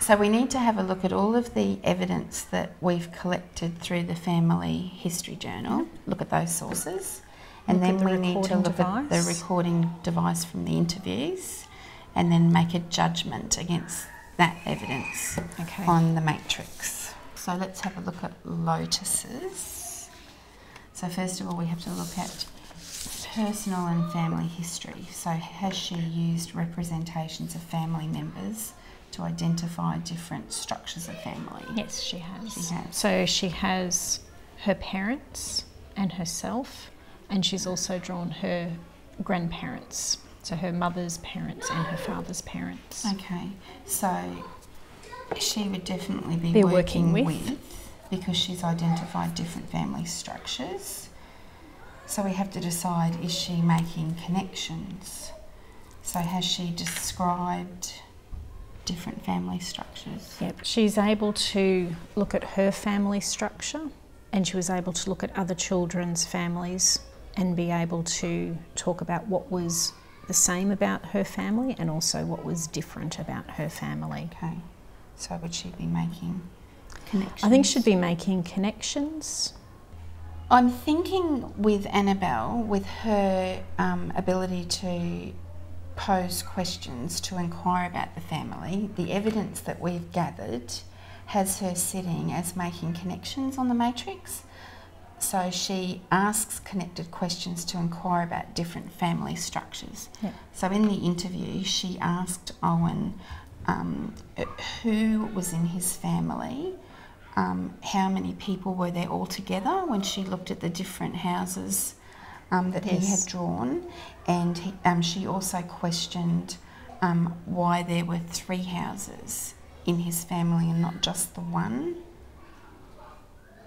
So we need to have a look at all of the evidence that we've collected through the Family History Journal, look at those sources, and then we need to look at the recording device from the interviews and then make a judgment against that evidence on the matrix. So let's have a look at lotuses. So first of all, we have to look at personal and family history. So has she used representations of family members to identify different structures of family? Yes, she has. She has. So she has her parents and herself, and she's also drawn her grandparents, so her mother's parents and her father's parents. Okay, so she would definitely be working with, because she's identified different family structures. So we have to decide, is she making connections? So has she described different family structures? Yep, she's able to look at her family structure, and she was able to look at other children's families and be able to talk about what was the same about her family and also what was different about her family. Okay, so would she be making connections? I think she'd be making connections. I'm thinking with Annabelle, with her ability to pose questions, to inquire about the family, the evidence that we've gathered has her sitting as making connections on the matrix. So she asks connected questions to inquire about different family structures. Yeah. So in the interview, she asked Owen who was in his family, how many people were there all together when she looked at the different houses that he had drawn, and she also questioned why there were 3 houses in his family and not just the one.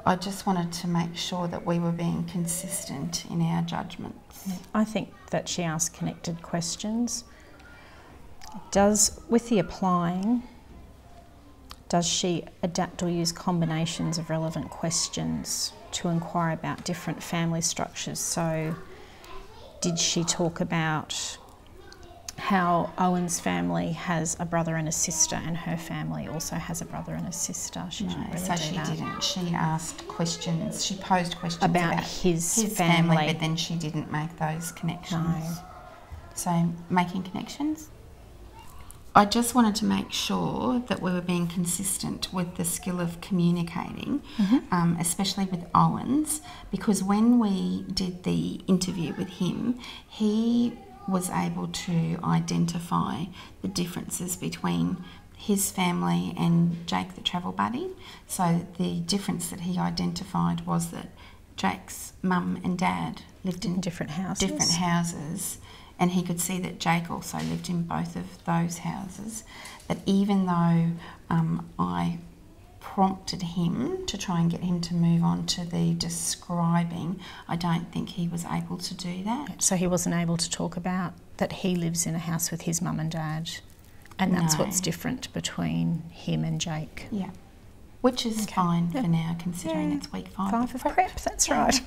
I just wanted to make sure that we were being consistent in our judgments. I think that she asked connected questions. With the applying, does she adapt or use combinations of relevant questions to inquire about different family structures? So did she talk about how Owen's family has a brother and a sister and her family also has a brother and a sister? She didn't really so do she that. didn't. She asked questions, she posed questions about his family, but then she didn't make those connections. No. So making connections. I just wanted to make sure that we were being consistent with the skill of communicating, especially with Owen's, because when we did the interview with him, he was able to identify the differences between his family and Jake the travel buddy. So the difference that he identified was that Jake's mum and dad lived in different houses. And he could see that Jake also lived in both of those houses. But even though I prompted him to try and get him to move on to the describing, I don't think he was able to do that. So he wasn't able to talk about that he lives in a house with his mum and dad, and that's what's different between him and Jake. Yeah, which is fine for now, considering it's week 5 of prep. That's right.